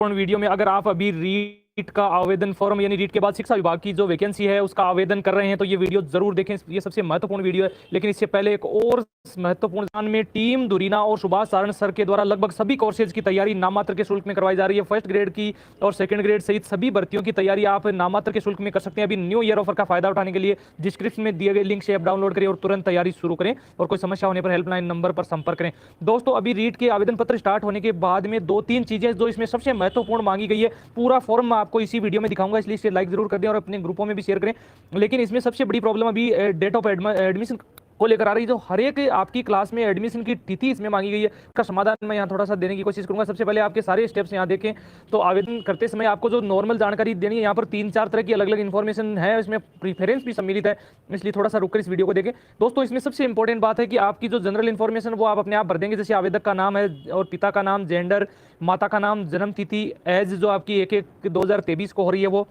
Video में अगर आप अभी रीट का आवेदन फॉर्म यानी रीट के बाद शिक्षा विभाग की जो वैकेंसी है उसका आवेदन कर रहे हैं तो ये वीडियो जरूर देखें। ये सबसे महत्वपूर्ण वीडियो है। लेकिन इससे पहले एक और महत्वपूर्ण स्थान में टीम दुरीना और सुभाष सारण सर के द्वारा लगभग सभी कोर्सेज की तैयारी नामात्र के शुल्क में करवाई जा रही है। फर्स्ट ग्रेड की और सेकंड ग्रेड सहित सभी भर्तियों की तैयारी आप नामात्र के शुल्क में कर सकते हैं। अभी न्यू ईयर ऑफर का फायदा उठाने के लिए डिस्क्रिप्शन में दिए गए लिंक से ऐप डाउनलोड करें और तुरंत तैयारी शुरू करें और कोई समस्या होने पर हेल्पलाइन नंबर पर संपर्क करें। दोस्तों अभी रीट के आवेदन पत्र स्टार्ट होने के बाद में 2-3 चीजें जो इसमें सबसे महत्वपूर्ण मांगी गई है, पूरा फॉर्म मैं आपको इसी वीडियो में दिखाऊंगा, इसलिए इसे लाइक जरूर कर दें और अपने ग्रुपों में भी शेयर करें। लेकिन इसमें सबसे बड़ी प्रॉब्लम अभी डेट ऑफ एडमिशन को लेकर आ रही है। जो हर एक आपकी क्लास में एडमिशन की तिथि इसमें मांगी गई है, उसका समाधान मैं यहाँ थोड़ा सा देने की कोशिश करूंगा। सबसे पहले आपके सारे स्टेप्स यहाँ देखें तो आवेदन करते समय आपको जो नॉर्मल जानकारी देनी है, यहाँ पर 3-4 तरह की अलग अलग इन्फॉर्मेशन है, इसमें प्रीफरेंस भी सम्मिलित है, इसलिए थोड़ा सा रुककर इस वीडियो को देखें। दोस्तों इसमें सबसे इंपॉर्टेंट बात है कि आपकी जो जनरल इन्फॉर्मेशन वो आप अपने आप भर देंगे, जैसे आवेदक का नाम है और पिता का नाम, जेंडर, माता का नाम, जन्म तिथि, एज जो आपकी 1/1/2023 को हो रही है वो।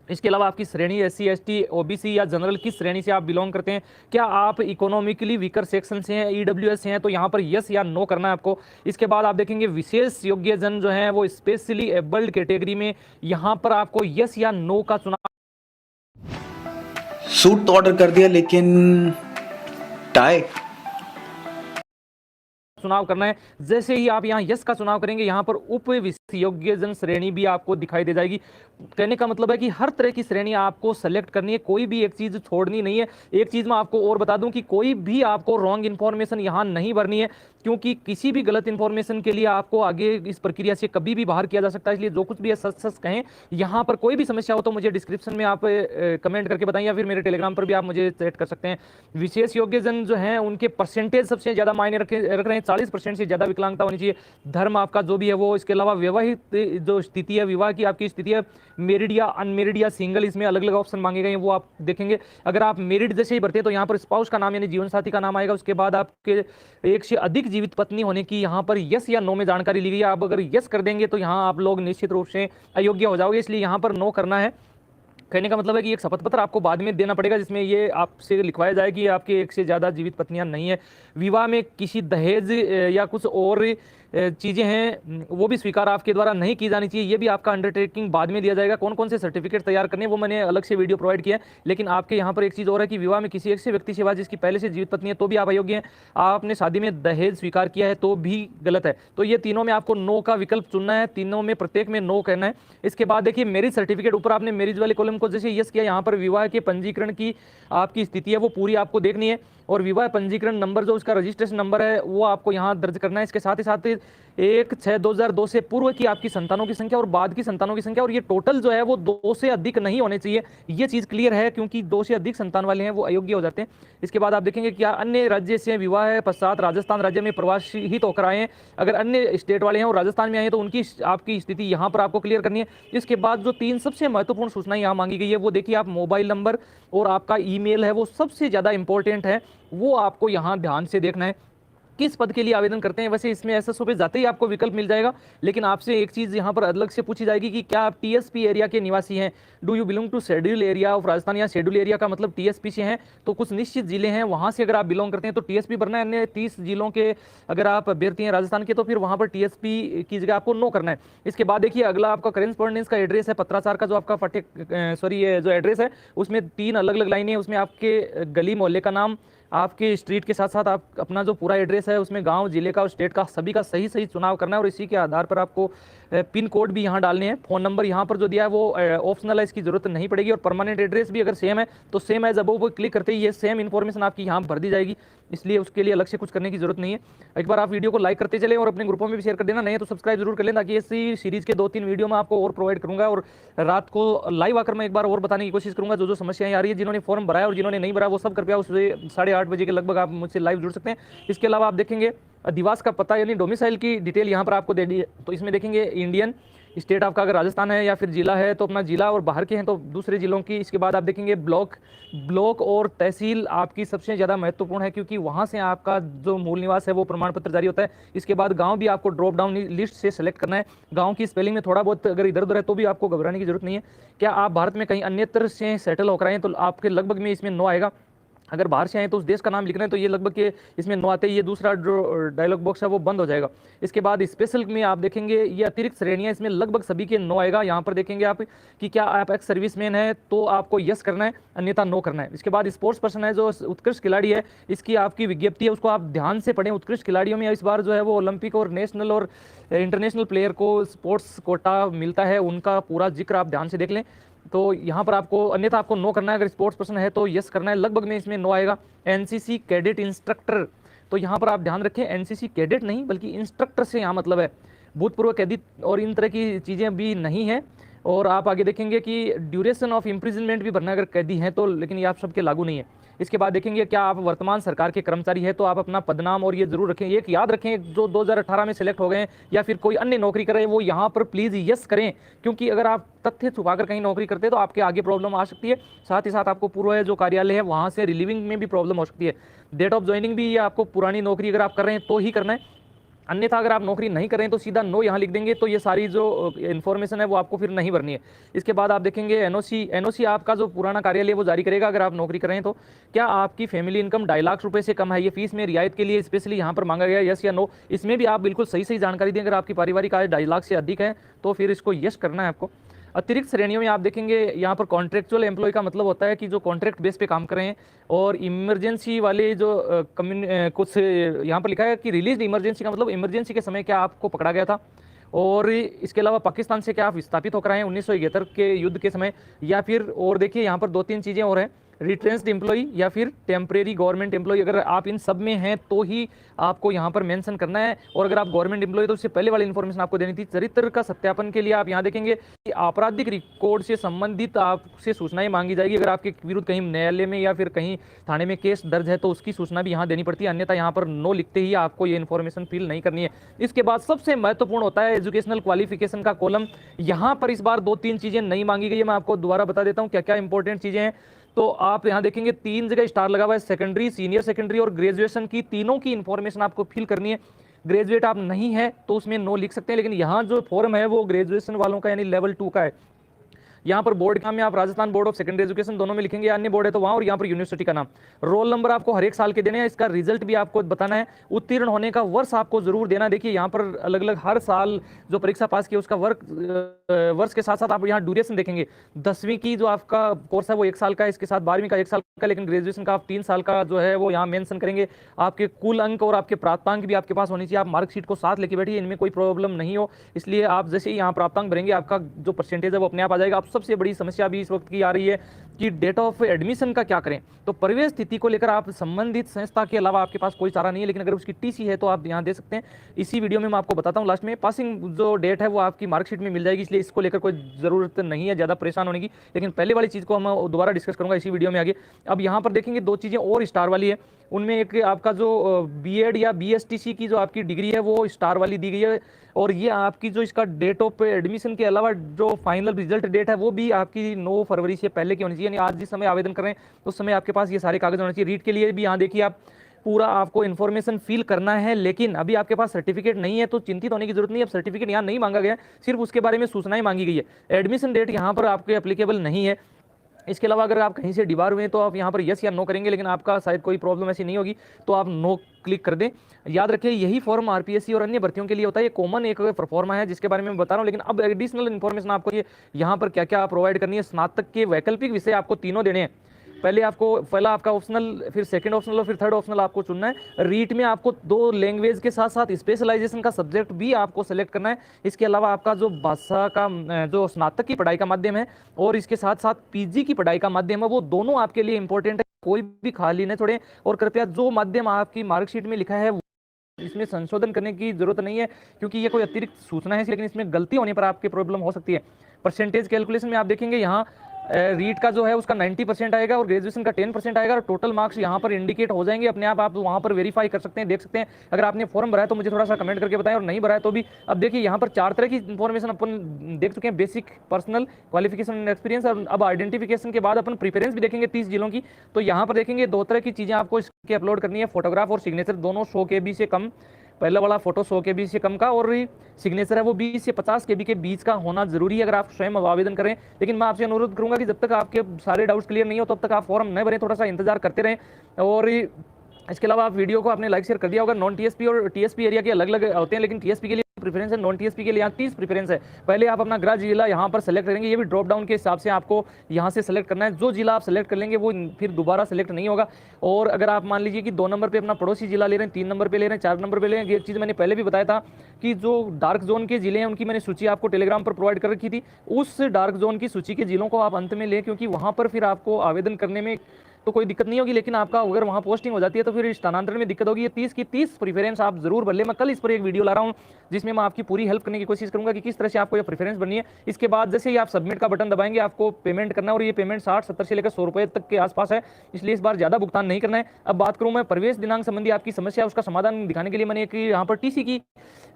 इसके अलावा आपकी श्रेणी SC ST OBC या जनरल किस श्रेणी से आप बिलोंग करते हैं, क्या आप इकोनॉमिकली वीकर सेक्शन से हैं, EWS से हैं, तो यहाँ पर यस या नो करना है आपको। इसके बाद आप देखेंगे विशेष योग्य जन जो है वो स्पेशली एबल्ड कैटेगरी में, यहाँ पर आपको यस या नो का चुनाव। सूट तो ऑर्डर कर दिया लेकिन टाई चुनाव करना है। जैसे ही आप यहाँ यस का चुनाव करेंगे, यहाँ पर उप योग्य जन श्रेणी भी आपको दिखाई दे जाएगी। कहने का मतलब है कि हर तरह की श्रेणी आपको सेलेक्ट करनी है, कोई भी एक चीज छोड़नी नहीं है। एक चीज मैं आपको और बता दूं कि कोई भी आपको रॉन्ग इन्फॉर्मेशन यहाँ नहीं भरनी है, क्योंकि किसी भी गलत इन्फॉर्मेशन के लिए आपको आगे इस प्रक्रिया से कभी भी बाहर किया जा सकता है। इसलिए जो कुछ भी है सच सच कहें। यहाँ पर कोई भी समस्या हो तो मुझे डिस्क्रिप्शन में आप कमेंट करके बताएं या फिर मेरे टेलीग्राम पर भी आप मुझे चैट कर सकते हैं। विशेष योग्य जन जो है उनके परसेंटेज सबसे ज्यादा मायने रख रहे हैं, 40% से ज्यादा विकलांगता होनी चाहिए। धर्म आपका जो भी है वो, इसके अलावा विवाहित जो स्थिति है, विवाह की आपकी स्थिति है, मेरिड या अनमेरिड या सिंगल, इसमें अलग अलग ऑप्शन मांगे गए हैं, वो आप देखेंगे। अगर आप मेरिड जैसे ही भरते हैं तो यहाँ पर स्पाउस का नाम यानी जीवन साथी का नाम आएगा। उसके बाद आपके एक से अधिक जीवित पत्नी होने की यहाँ पर यस या नो में जानकारी ली गई है। आप अगर यस कर देंगे तो यहाँ आप लोग निश्चित रूप से अयोग्य हो जाओगे, इसलिए यहाँ पर नो करना है। कहने का मतलब है कि एक शपथ पत्र आपको बाद में देना पड़ेगा, जिसमें ये आपसे लिखवाया जाए कि आपके एक से ज़्यादा जीवित पत्नियां नहीं है। विवाह में किसी दहेज या कुछ और चीज़ें हैं वो भी स्वीकार आपके द्वारा नहीं की जानी चाहिए। ये भी आपका अंडरटेकिंग बाद में दिया जाएगा। कौन कौन से सर्टिफिकेट तैयार करने वो मैंने अलग से वीडियो प्रोवाइड किया है। लेकिन आपके यहाँ पर एक चीज़ और है कि विवाह में किसी एक से व्यक्ति से जिसकी पहले से जीवित पत्नी है तो भी आप अयोग्य हैं। आपने शादी में दहेज स्वीकार किया है तो भी गलत है। तो ये तीनों में आपको नो का विकल्प चुनना है, तीनों में प्रत्येक में नो कहना है। इसके बाद देखिए मैरिज सर्टिफिकेट, ऊपर आपने मैरिज वाले कॉलम को जैसे यस किया, यहाँ पर विवाह के पंजीकरण की आपकी स्थिति है वो पूरी आपको देखनी है और विवाह पंजीकरण नंबर जो उसका रजिस्ट्रेशन नंबर है वो आपको यहाँ दर्ज करना है। इसके साथ ही 1/6/2002 से पूर्व की आपकी संतानों की संख्या और बाद की संतानों की संख्या, और ये टोटल जो है वो 2 से अधिक नहीं होने चाहिए। ये चीज़ क्लियर है, क्योंकि 2 से अधिक संतान वाले हैं वो अयोग्य हो जाते हैं। इसके बाद आप देखेंगे क्या अन्य राज्य से विवाह है पश्चात राजस्थान राज्य में प्रवासी हित होकर आए हैं, अगर अन्य स्टेट वाले हैं और राजस्थान में आए हैं तो उनकी आपकी स्थिति यहाँ पर आपको क्लियर करनी है। इसके बाद जो 3 सबसे महत्वपूर्ण सूचनाएं यहाँ मांगी गई है वो देखिए, आप मोबाइल नंबर और आपका ईमेल है वो सबसे ज़्यादा इंपॉर्टेंट है, वो आपको यहाँ ध्यान से देखना है। किस पद के लिए आवेदन करते हैं, वैसे इसमें SSO पे जाते ही आपको विकल्प मिल जाएगा, लेकिन आपसे एक चीज़ यहाँ पर अलग से पूछी जाएगी कि क्या आप TSP एरिया के निवासी हैं, do you belong to schedule area of Rajasthan, या शेड्यूल एरिया का मतलब TSP से हैं। तो कुछ निश्चित जिले हैं वहाँ से अगर आप बिलोंग करते हैं तो TSP भरना है। अन्य 30 जिलों के अगर आप अभ्यर्थी हैं राजस्थान के तो फिर वहाँ पर TSP की जगह आपको नो करना है। इसके बाद देखिए अगला आपका करेस्पॉन्डेंस का एड्रेस है, पत्राचार का जो आपका ये जो एड्रेस है उसमें 3 अलग अलग लाइनें हैं। उसमें आपके गली मोहल्ले का नाम, आपके स्ट्रीट के साथ साथ आप अपना जो पूरा एड्रेस है उसमें गांव, जिले का और स्टेट का सभी का सही सही चुनाव करना है और इसी के आधार पर आपको पिन कोड भी यहाँ डालने हैं। फ़ोन नंबर यहाँ पर जो दिया है वो ऑप्शनल है, इसकी जरूरत नहीं पड़ेगी। और परमानेंट एड्रेस भी अगर सेम है तो सेम एज अबव पर क्लिक करते ही ये सेम इन्फॉर्मेशन आपकी यहाँ भर दी जाएगी, इसलिए उसके लिए अलग से कुछ करने की जरूरत नहीं है। एक बार आप वीडियो को लाइक करते चले और अपने ग्रुपों में भी शेयर कर देना, नहीं तो सब्सक्राइब जरूर कर लें, ताकि ऐसी सीरीज़ के 2-3 वीडियो में आपको और प्रोवाइड करूँगा। और रात को लाइव आकर मैं एक बार और बताने की कोशिश करूँगा जो समस्याएं आ रही है। जिन्होंने फॉर्म भराया और जिन्होंने नहीं भरा वो सब कृपया उससे 8:30 बजे के लगभग आप मुझसे लाइव जुड़ सकते हैं। इसके अलावा आप देखेंगे अधिवास का पता यानी डोमिसाइल की डिटेल यहाँ पर आपको दे दी है, तो इसमें देखेंगे इंडियन स्टेट आपका अगर राजस्थान है या फिर जिला है तो अपना जिला, और बाहर के हैं तो दूसरे जिलों की। इसके बाद आप देखेंगे ब्लॉक और तहसील आपकी सबसे ज़्यादा महत्वपूर्ण है, क्योंकि वहाँ से आपका जो मूल निवास है वो प्रमाण पत्र जारी होता है। इसके बाद गांव भी आपको ड्रॉप डाउन लिस्ट से सेलेक्ट करना है। गांव की स्पेलिंग में थोड़ा बहुत अगर इधर उधर है तो भी आपको घबराने की जरूरत नहीं है। क्या आप भारत में कहीं अन्यत्र से सेटल होकर आए हैं तो आपके लगभग में इसमें नो आएगा। अगर बाहर से आए तो उस देश का नाम लिख रहे हैं तो ये लगभग के इसमें नो आते ही ये दूसरा जो डायलॉग बॉक्स है वो बंद हो जाएगा। इसके बाद स्पेशल में आप देखेंगे ये अतिरिक्त श्रेणियां, इसमें लगभग सभी के नो आएगा। यहाँ पर देखेंगे आप कि क्या आप एक्स सर्विसमैन है तो आपको यस करना है, अन्यथा नो करना है। इसके बाद स्पोर्ट्स पर्सन है, जो उत्कृष्ट खिलाड़ी है, इसकी आपकी विज्ञप्ति है, उसको आप ध्यान से पढ़ें। उत्कृष्ट खिलाड़ियों में इस बार जो है वो ओलंपिक और नेशनल और इंटरनेशनल प्लेयर को स्पोर्ट्स कोटा मिलता है, उनका पूरा जिक्र आप ध्यान से देख लें। तो यहाँ पर आपको अन्यथा आपको नो करना है, अगर स्पोर्ट्स पर्सन है तो यस करना है। लगभग में इसमें नो आएगा। एनसीसी कैडेट इंस्ट्रक्टर, तो यहाँ पर आप ध्यान रखें एनसीसी कैडेट नहीं बल्कि इंस्ट्रक्टर से यहाँ मतलब है। भूतपूर्व कैदी और इन तरह की चीज़ें भी नहीं है। और आप आगे देखेंगे कि ड्यूरेशन ऑफ इम्प्रिजनमेंट भी भरना अगर कैदी हैं तो, लेकिन ये आप सबके लागू नहीं है। इसके बाद देखेंगे क्या आप वर्तमान सरकार के कर्मचारी हैं तो आप अपना पदनाम और ये जरूर रखें, एक याद रखें जो 2018 में सिलेक्ट हो गए हैं या फिर कोई अन्य नौकरी कर रहे हैं वो यहाँ पर प्लीज़ यस करें, क्योंकि अगर आप तथ्य छुपाकर कहीं नौकरी करते हैं तो आपके आगे प्रॉब्लम आ सकती है। साथ ही साथ आपको पूर्व जो कार्यालय है वहाँ से रिलीविंग में भी प्रॉब्लम हो सकती है। डेट ऑफ ज्वाइनिंग भी ये आपको पुरानी नौकरी अगर आप कर रहे हैं तो ही करना है, अन्यथा अगर आप नौकरी नहीं करें तो सीधा नो यहाँ लिख देंगे। तो ये सारी जो इन्फॉर्मेशन है वो आपको फिर नहीं भरनी है। इसके बाद आप देखेंगे एनओसी आपका जो पुराना कार्यालय वो जारी करेगा अगर आप नौकरी करें तो। क्या आपकी फैमिली इनकम 2.5 लाख रुपए से कम है, ये फीस में रियायत के लिए स्पेशली यहाँ पर मांगा गया, यस या नो। इसमें भी आप बिल्कुल सही सही जानकारी दें। अगर आपकी पारिवारिक आय 2.5 लाख से अधिक है तो फिर इसको यस करना है आपको। अतिरिक्त श्रेणियों में आप देखेंगे यहाँ पर कॉन्ट्रेक्चुअल एम्प्लॉय का मतलब होता है कि जो कॉन्ट्रैक्ट बेस पे काम कर रहे हैं, और इमरजेंसी वाले जो कुछ यहाँ पर लिखा है कि रिलीज इमरजेंसी का मतलब इमरजेंसी के समय क्या आपको पकड़ा गया था, और इसके अलावा पाकिस्तान से क्या आप विस्थापित होकर आए हैं 1971 के युद्ध के समय, या फिर और देखिए यहाँ पर 2-3 चीज़ें और हैं, रिट्रेंस्ड एम्प्लॉई या फिर टेम्परेरी गवर्नमेंट एम्प्लॉई। अगर आप इन सब में हैं तो ही आपको यहाँ पर मेंशन करना है, और अगर आप गवर्नमेंट एम्प्लॉई तो उससे पहले वाली इन्फॉर्मेशन आपको देनी थी। चरित्र का सत्यापन के लिए आप यहाँ देखेंगे कि आपराधिक रिकॉर्ड से संबंधित आपसे सूचनाएं मांगी जाएगी। अगर आपके विरुद्ध कहीं न्यायालय में या फिर कहीं थाने में केस दर्ज है तो उसकी सूचना भी यहाँ देनी पड़ती है, अन्यथा यहाँ पर नो लिखते ही आपको ये इन्फॉर्मेशन फिल नहीं करनी है। इसके बाद सबसे महत्वपूर्ण होता है एजुकेशनल क्वालिफिकेशन का कॉलम। यहाँ पर इस बार 2-3 चीज़ें नहीं मांगी गई है, मैं आपको दोबारा बता देता हूँ क्या क्या इंपॉर्टेंट चीज़ें हैं। तो आप यहां देखेंगे 3 जगह स्टार लगा हुआ है, सेकेंडरी, सीनियर सेकेंडरी और ग्रेजुएशन की, तीनों की इंफॉर्मेशन आपको फिल करनी है। ग्रेजुएट आप नहीं है तो उसमें नो लिख सकते हैं, लेकिन यहाँ जो फॉर्म है वो ग्रेजुएशन वालों का यानी लेवल 2 का है। यहाँ पर बोर्ड का में आप Rajasthan board of secondary education दोनों में लिखेंगे, अन्य बोर्ड है तो वहाँ, और यहाँ पर यूनिवर्सिटी का नाम। रोल नंबर आपको हर एक साल के देने हैं, इसका रिजल्ट भी आपको बताना है। उत्तीर्ण होने का वर्ष आपको जरूर देना। देखिए यहाँ पर अलग अलग हर साल जो परीक्षा पास की उसका वर्ष के साथ साथ आप यहाँ ड्यूरेशन देखेंगे। 10वीं की जो आपका कोर्स है वो 1 साल का है, इसके साथ 12वीं का 1 साल का, लेकिन ग्रेजुएशन का आप 3 साल का जो है वो यहाँ मेंशन करेंगे। आपके कुल अंक और आपके प्राप्तांक भी आपके पास होनी चाहिए। आप मार्कशीट को साथ लेके बैठिए, इनमें कोई प्रॉब्लम नहीं हो। इसलिए आप जैसे ही यहाँ प्राप्तांक भरेंगे आपका जो परसेंटेज है वो अपने आप आ जाएगा। आप सबसे बड़ी समस्या भी इस वक्त की आ रही है कि डेट ऑफ एडमिशन का क्या करें। तो प्रवेश तिथि को लेकर आप संबंधित संस्था के अलावा आपके पास कोई चारा नहीं है, लेकिन अगर उसकी टीसी है तो आप यहाँ दे सकते हैं। इसी वीडियो में मैं आपको बताता हूँ लास्ट में। पासिंग जो डेट है वो आपकी मार्कशीट में मिल जाएगी, इसलिए इसको लेकर कोई ज़रूरत नहीं है ज़्यादा परेशान होने की। लेकिन पहले वाली चीज़ को हम दोबारा डिस्कस करूँगा इसी वीडियो में आगे। अब यहाँ पर देखेंगे 2 चीज़ें और स्टार वाली है, उनमें एक आपका जो बीएड या बीएसटीसी की जो आपकी डिग्री है वो स्टार वाली दी गई है, और ये आपकी जो इसका डेट ऑफ एडमिशन के अलावा जो फाइनल रिजल्ट डेट है वो भी आपकी 9 फरवरी से पहले की होनी चाहिए। यानी आज जिस समय आवेदन कर रहे हैं उस समय आपके पास ये सारे कागज होने चाहिए। रीट के लिए भी यहाँ देखिए आप पूरा आपको इन्फॉर्मेशन फिल करना है, लेकिन अभी आपके पास सर्टिफिकेट नहीं है तो चिंतित होने की जरूरत नहीं है। अब सर्टिफिकेट यहाँ नहीं मांगा गया, सिर्फ उसके बारे में सूचनाएं मांगी गई है। एडमिशन डेट यहाँ पर आपके एप्लीकेबल नहीं है। इसके अलावा अगर आप कहीं से डिबार हुए तो आप यहाँ पर यस या नो करेंगे, लेकिन आपका शायद कोई प्रॉब्लम ऐसी नहीं होगी तो आप नो क्लिक कर दें। याद रखिए यही फॉर्म आरपीएससी और अन्य भर्तियों के लिए होता है। ये कॉमन एक प्रोफॉर्मा है जिसके बारे में मैं बता रहा हूँ, लेकिन अब एडिशनल इन्फॉर्मेशन आपको ये यहाँ पर क्या क्या प्रोवाइड करनी है। स्नातक के वैकल्पिक विषय आपको तीनों देने हैं। पहला आपका ऑप्शनल, फिर सेकंड ऑप्शनल और फिर थर्ड ऑप्शनल आपको चुनना है। रीट में आपको 2 लैंग्वेज के साथ साथ स्पेशलाइजेशन का सब्जेक्ट भी आपको सेलेक्ट करना है। इसके अलावा आपका जो भाषा का जो स्नातक की पढ़ाई का माध्यम है और इसके साथ साथ पीजी की पढ़ाई का माध्यम है, वो दोनों आपके लिए इंपॉर्टेंट है, कोई भी खाली न छोड़ें। और कृपया जो माध्यम आपकी मार्कशीट में लिखा है इसमें संशोधन करने की जरूरत नहीं है, क्योंकि ये कोई अतिरिक्त सूचना है, लेकिन इसमें गलती होने पर आपकी प्रॉब्लम हो सकती है। परसेंटेज कैलकुलेशन में आप देखेंगे यहाँ रीट का जो है उसका 90% आएगा और ग्रेजुएशन का 10% आएगा, और टोटल मार्क्स यहाँ पर इंडिकेट हो जाएंगे अपने आप वहाँ पर वेरीफाई कर सकते हैं, देख सकते हैं। अगर आपने फॉर्म भरा है तो मुझे थोड़ा सा कमेंट करके बताएं, और नहीं भरा है तो भी। अब देखिए यहाँ पर 4 तरह की इन्फॉर्मेशन अपन देख चुके हैं, basic, personal, qualification and experience. और अब आइडेंटिफिकेशन के बाद अपन प्रीफरेंस भी देखेंगे 30 जिलों की। तो यहाँ पर देखेंगे 2 तरह की चीज़ें आपको इसके अपलोड करनी है, फोटोग्राफ और सिग्नेचर, दोनों 100 KB से कम पहला वाला फोटो 100 KB से कम का, और सिग्नेचर है वो 20 से 50 KB के बीच का होना जरूरी है अगर आप स्वयं आवेदन करें। लेकिन मैं आपसे अनुरोध करूंगा कि जब तक आपके सारे डाउट्स क्लियर नहीं हो तब तक आप फॉर्म न भरें, थोड़ा सा इंतजार करते रहें। और इसके अलावा आप वीडियो को आपने लाइक शेयर कर दिया होगा। नॉन टीएसपी और टीएसपी एरिया के अलग अलग होते हैं, लेकिन टीएसपी के लिए प्रेफरेंस है, नॉन टीएसपी के लिए यहाँ 30 प्रेफरेंस है। पहले आप अपना गृह जिला यहाँ पर सेलेक्ट करेंगे, ये भी ड्रॉप डाउन के हिसाब से आपको यहाँ से सेलेक्ट करना है। जो जिला आप सेलेक्ट कर लेंगे वो फिर दोबारा सेलेक्ट नहीं होगा। और अगर आप मान लीजिए कि 2 नंबर पे अपना पड़ोसी जिला ले रहे हैं, 3 नंबर पे ले रहे हैं, 4 नंबर पे ले रहे हैं, ये चीज़ मैंने पहले भी बताया था कि जो डार्क जोन के जिले हैं उनकी मैंने सूची आपको टेलीग्राम पर प्रोवाइड कर रखी थी। उस डार्क जोन की सूची के जिलों को आप अंत में लें, क्योंकि वहाँ पर फिर आपको आवेदन करने में तो कोई दिक्कत नहीं होगी, लेकिन आपका अगर वहाँ पोस्टिंग हो जाती है तो फिर स्थानांतरण में दिक्कत होगी। ये 30 की 30 प्रेफरेंस आप जरूर भर लें। मैं कल इस पर एक वीडियो ला रहा हूँ जिसमें मैं आपकी पूरी हेल्प करने की कोशिश करूंगा कि किस तरह से आपको ये प्रेफरेंस बननी है। इसके बाद जैसे ही आप सबमिट का बटन दबाएंगे आपको पेमेंट करना है, और ये पेमेंट 60-70 से लेकर 100 रुपये तक के आसपास है, इसलिए इस बार ज़्यादा भुगतान नहीं करना है। अब बात करूँ मैं प्रवेश दिनांक संबंधी आपकी समस्या, उसका समाधान दिखाने के लिए मैंने एक यहाँ पर टीसी की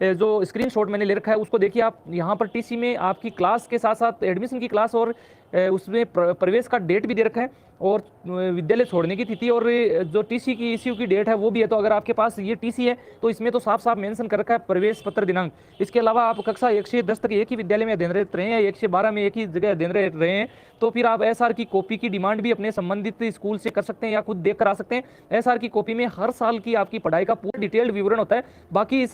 जो स्क्रीनशॉट मैंने ले रखा है उसको देखिए आप। यहाँ पर टीसी में आपकी क्लास के साथ साथ एडमिशन की क्लास और उसमें प्रवेश का डेट भी दे रखा है, और विद्यालय छोड़ने की तिथि और जो टीसी की इश्यू की डेट है वो भी है। तो अगर आपके पास ये टीसी है तो इसमें तो साफ साफ मेंशन कर रखा है प्रवेश पत्र दिनांक। इसके अलावा आप कक्षा 1 से 10 तक एक ही विद्यालय में अध्ययनरत रहे हैं, 1 से 12 में एक ही जगह अध्ययनरत रहे हैं, तो फिर आप एसआर की कॉपी की डिमांड भी अपने संबंधित स्कूल से कर सकते हैं या खुद देख कर आ सकते हैं। एसआर की कॉपी में हर साल की आपकी पढ़ाई का पूरा डिटेल्ड विवरण होता है। बाकी इस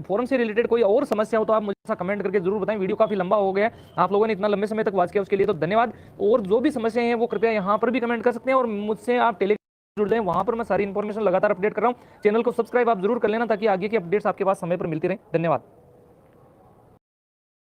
फॉरम से रिलेटेड कोई और समस्या हो तो आप मुझे कमेंट करके जरूर बताएं। वीडियो काफी लंबा हो गया है, आप लोगों ने इतना लंबे समय तक वॉच किया उसके लिए तो धन्यवाद। और जो भी समस्याएं हैं वो कृपया यहाँ पर भी कमेंट कर सकते हैं, और मुझसे आप टेलीग्राम जुड़ जाएं, वहां पर मैं सारी इंफॉर्मेशन लगातार अपडेट कर रहा हूँ। चैनल को सब्सक्राइब आप जरूर कर लेना ताकि आगे की अपडेट्स आपके पास समय पर मिलती रहे। धन्यवाद।